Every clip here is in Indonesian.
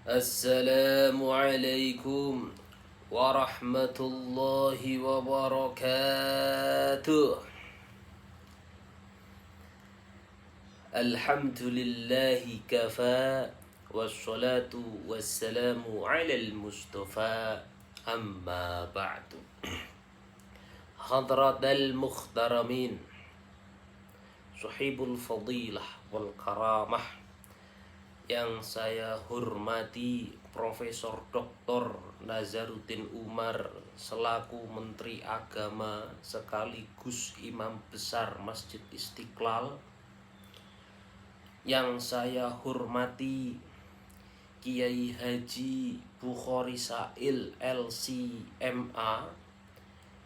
Assalamualaikum warahmatullahi wabarakatuh. Alhamdulillahi kafa wassalatu wassalamu ala al-mustafa amma ba'du. Hadratal mukhtaramin, Suhibul fadilah wal karamah, yang saya hormati Profesor Dr. Nazaruddin Umar selaku Menteri Agama sekaligus Imam Besar Masjid Istiqlal. Yang saya hormati Kiai Haji Bukhari Sail LCMA,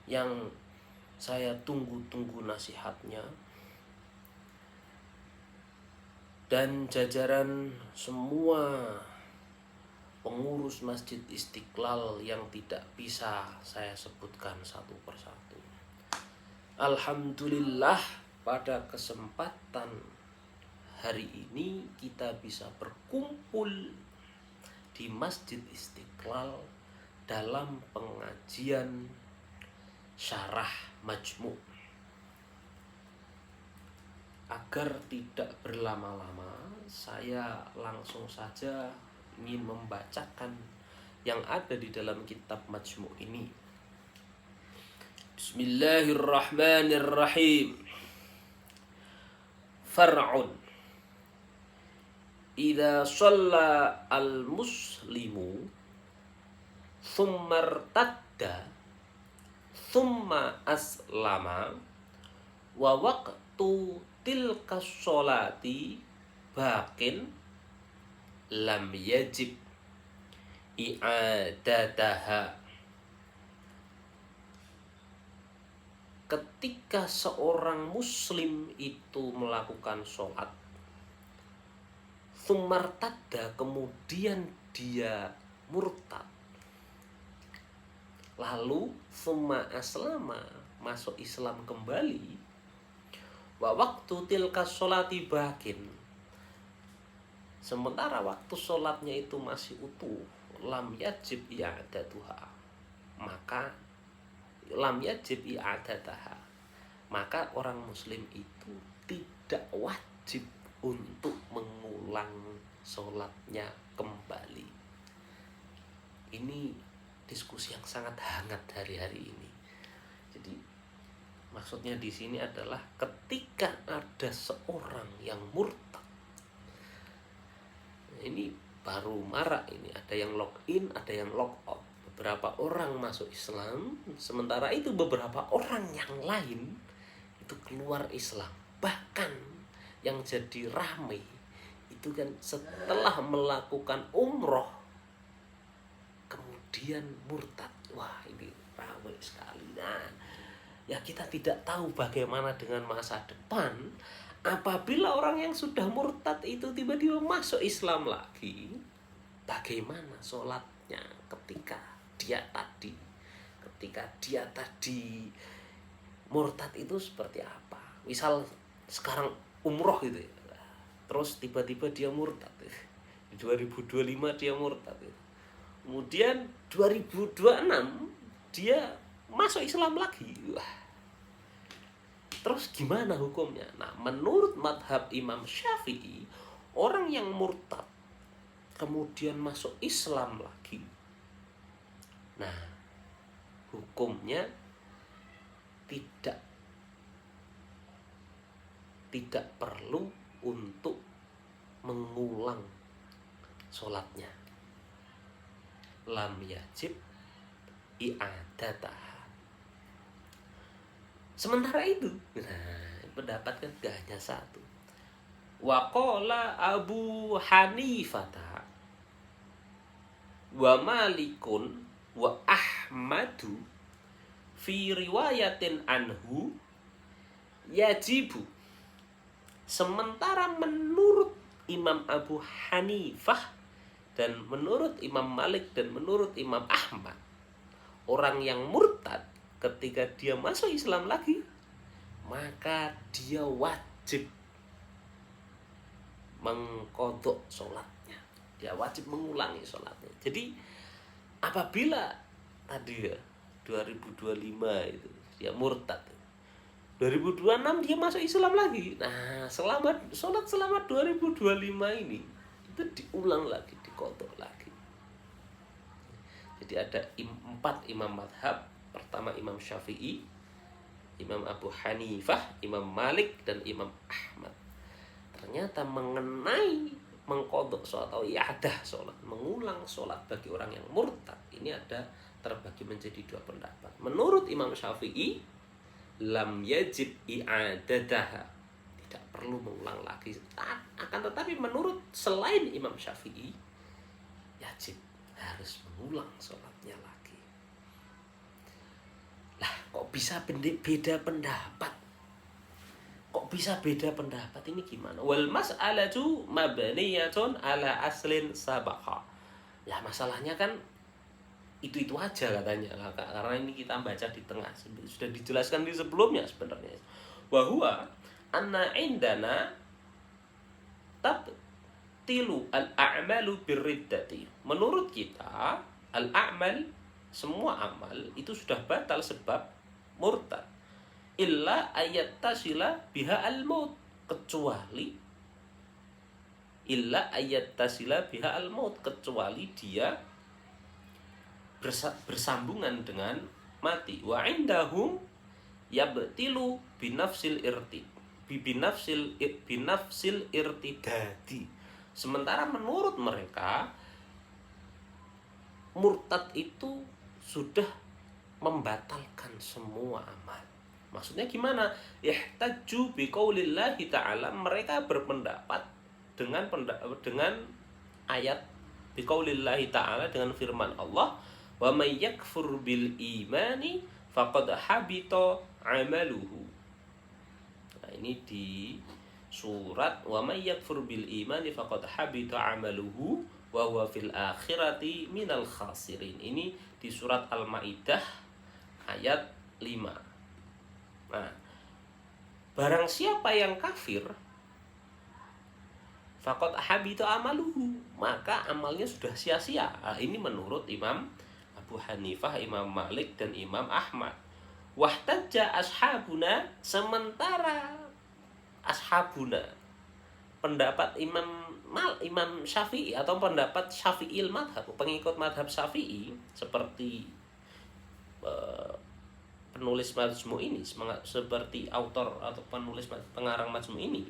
yang saya tunggu-tunggu nasihatnya, dan jajaran semua pengurus Masjid Istiqlal yang tidak bisa saya sebutkan satu persatu. Alhamdulillah, pada kesempatan hari ini kita bisa berkumpul di Masjid Istiqlal dalam pengajian Syarah Majmu'. Agar tidak berlama-lama, saya langsung saja ingin membacakan yang ada di dalam kitab Majmu' ini. Bismillahirrahmanirrahim. Far'un. Idza shalla al-muslimu thumma irtadda thumma aslama wa waqtu tilka sholati bakin lam yajib i'adataha. Ketika seorang muslim itu melakukan sholat, thumartada, kemudian dia murtad, lalu thumma aslama, masuk Islam kembali, wa waktu tilka sholati bakin, sementara waktu sholatnya itu masih utuh, lam yajib i'adatuha, maka lam yajib i'adataha, maka orang muslim itu tidak wajib untuk mengulang sholatnya kembali. Ini diskusi yang sangat hangat hari-hari ini. Jadi maksudnya di sini adalah ketika ada seorang yang murtad, ini baru marak ini, ada yang login, ada yang log out. Beberapa orang masuk Islam, sementara itu beberapa orang yang lain itu keluar Islam. Bahkan yang jadi ramai itu kan setelah melakukan umroh kemudian murtad. Wah, ini ramai sekali. Nah, ya kita tidak tahu bagaimana dengan masa depan apabila orang yang sudah murtad itu tiba-tiba masuk Islam lagi. Bagaimana sholatnya ketika dia tadi murtad itu seperti apa? Misal sekarang umroh gitu ya, terus tiba-tiba dia murtad, 2025 dia murtad, kemudian 2026 dia masuk Islam lagi. Wah, terus gimana hukumnya? Nah, menurut madhab Imam Syafi'i, orang yang murtad kemudian masuk Islam lagi, nah hukumnya tidak perlu untuk mengulang sholatnya. Lam yajib i'adatah. Sementara itu, nah, pendapat kan gak hanya satu. Wa qala Abu Hanifah wa Malikun wa Ahmadu fi riwayatin anhu yajibu. Sementara menurut Imam Abu Hanifah dan menurut Imam Malik dan menurut Imam Ahmad, orang yang murtad ketika dia masuk Islam lagi, maka dia wajib mengqadha sholatnya. dia wajib mengulangi sholatnya. Jadi apabila tadi ya 2025 itu dia murtad, 2026 dia masuk Islam lagi. Nah, sholat selama 2025 ini itu diulang lagi, diqadha lagi. Jadi ada 4 imam madhab. Pertama Imam Syafi'i, Imam Abu Hanifah, Imam Malik, dan Imam Ahmad. Ternyata mengenai mengqadha sholat atau i'adah sholat, mengulang sholat bagi orang yang murtad, ini ada terbagi menjadi 2 pendapat. Menurut Imam Syafi'i, lam yajib i'adataha, tidak perlu mengulang lagi. Akan tetapi menurut selain Imam Syafi'i, yajib, harus mengulang sholatnya lagi. Lah, kok bisa beda pendapat? Kok bisa beda pendapat ini gimana? Wal mas'alatu mabniyatun ala aslin sabaqa. Lah, masalahnya kan itu aja katanya. Karena ini kita baca di tengah, sudah dijelaskan di sebelumnya sebenarnya. Wa huwa anna indana tabtilu al-a'malu birriddati. Menurut kita, al-a'mal, semua amal itu sudah batal sebab murtad. Illa ayattasila biha al-maut, kecuali dia bersambungan dengan mati. Wa indahum yabtilu binafsil irtidadi. Sementara menurut mereka murtad itu sudah membatalkan semua amal. Maksudnya gimana? Ihtaju biqaulillahi ta'ala, mereka berpendapat dengan ayat biqaulillahi ta'ala, dengan firman Allah, wa may yakfur bil imani faqad habita amaluhu. Nah, ini di surat wa may yakfur bil imani faqad habita amaluhu wa huwa fil akhirati minal khasirin. Ini di surat Al-Maidah ayat 5. Nah, barang siapa yang kafir faqad habita amaluhu, maka amalnya sudah sia-sia. Nah, ini menurut Imam Abu Hanifah, Imam Malik, dan Imam Ahmad. Wahtajja ashabuna, sementara ashabuna, pendapat Imam Syafi'i atau pendapat Syafi'il madhab, pengikut madhab Syafi'i, seperti penulis Majmu' ini, seperti autor atau penulis pengarang Majmu' ini,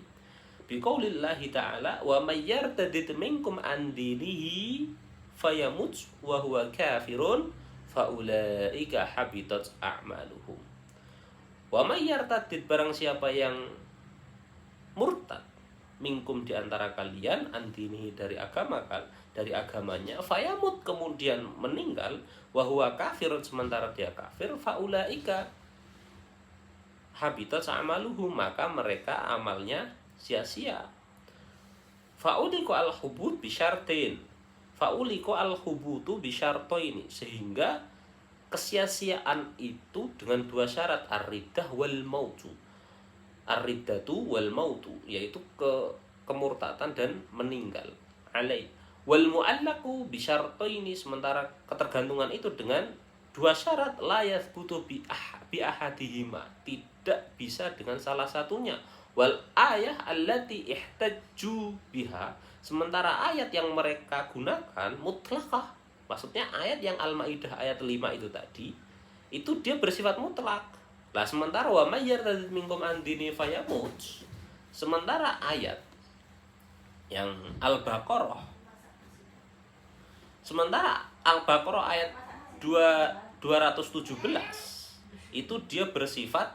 biqaulillahi ta'ala wa may yartadid minkum an dinihi fayamut wa huwa kafirun faulaika habitat a'maluhum. Wa may yartadid, barang siapa yang murtad, minkum, di antara kalian, andini, dari agamanya, fayamut, kemudian meninggal, wa huwa kafirun, sementara dia kafir, faulaika habitat a'maluhum, maka mereka amalnya sia-sia. Fa'uliku al-hubut bisyartin, fa'uliku al-hubutu bisyartoini, sehingga kesia-siaan itu dengan 2 syarat, ar-riddah wal mautu. Ar-riddatu wal mautu, yaitu kemurtatan dan meninggal. Alai wal mu'allaku bisyartoini, sementara ketergantungan itu dengan 2 syarat, la yathbutu bi ahadihima, tidak bisa dengan salah satunya. Wal ayah allati ihtajju biha, sementara ayat yang mereka gunakan mutlaqah, maksudnya ayat yang Al-Maidah ayat 5 itu tadi, itu dia bersifat mutlak. Lah, sementara wa may yartadid minkum an dini fayamut, sementara ayat yang Al-Baqarah, ayat 217 itu dia bersifat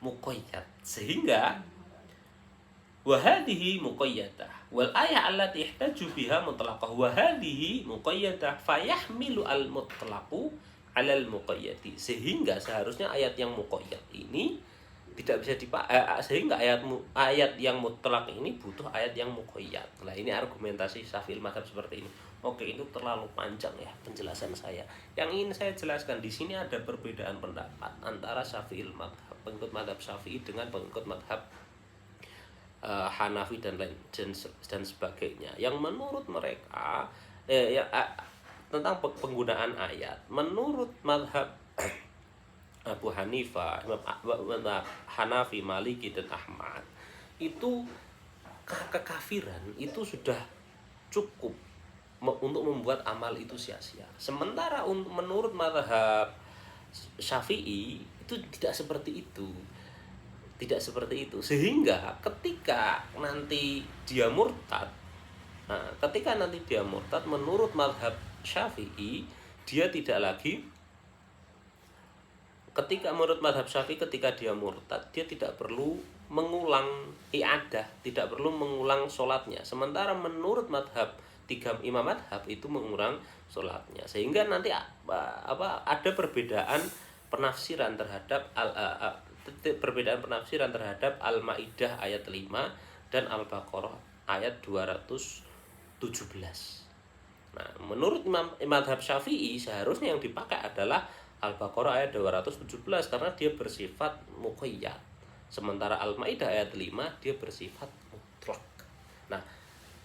muqayyad, sehingga wa hadhihi muqayyadah wal ayah allati ihtaju biha mutlaqah wa hadhihi muqayyadah fayahmilu al mutlaqu alal muqayyadi, sehingga seharusnya ayat yang muqayyad ini tidak bisa sehingga ayat yang mutlak ini butuh ayat yang muqayyad. Nah, ini argumentasi Syafi'il madhab seperti ini. Oke, itu terlalu panjang ya penjelasan saya. Yang ingin saya jelaskan di sini ada perbedaan pendapat antara Syafi'il madhab, pengikut madhab Syafi'i, dengan pengikut madhab Hanafi dan lain dan sebagainya, yang menurut mereka tentang penggunaan ayat, menurut madhab Abu Hanifah, Hanafi, Maliki dan Ahmad, itu kekafiran itu sudah cukup untuk membuat amal itu sia-sia. Sementara menurut mazhab Syafi'i itu tidak seperti itu. Tidak seperti itu. Sehingga ketika nanti dia murtad, menurut mazhab Syafi'i, dia tidak lagi, ketika dia murtad, dia tidak perlu mengulang i'adah, tidak perlu mengulang sholatnya. Sementara menurut madhab tiga imam madhab itu mengulang sholatnya, sehingga nanti ada perbedaan penafsiran terhadap Al-Maidah ayat 5 dan Al-Baqarah ayat 217. Nah, menurut madhab Syafi'i seharusnya yang dipakai adalah Al-Baqarah ayat 217 karena dia bersifat muqayyad. Sementara Al-Maidah ayat 5 dia bersifat mutlak. Nah,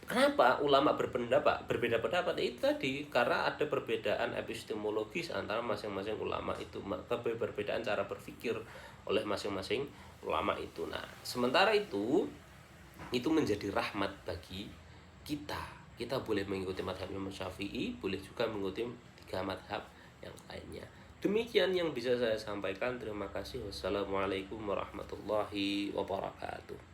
kenapa ulama berbeda pendapat itu tadi? Karena ada perbedaan epistemologis antara masing-masing ulama itu, perbedaan cara berpikir oleh masing-masing ulama itu. Nah, sementara itu menjadi rahmat bagi kita. Kita boleh mengikuti madhab Imam Syafi'i, boleh juga mengikuti 3 madhab yang lainnya. Demikian yang bisa saya sampaikan. Terima kasih. Wassalamualaikum warahmatullahi wabarakatuh.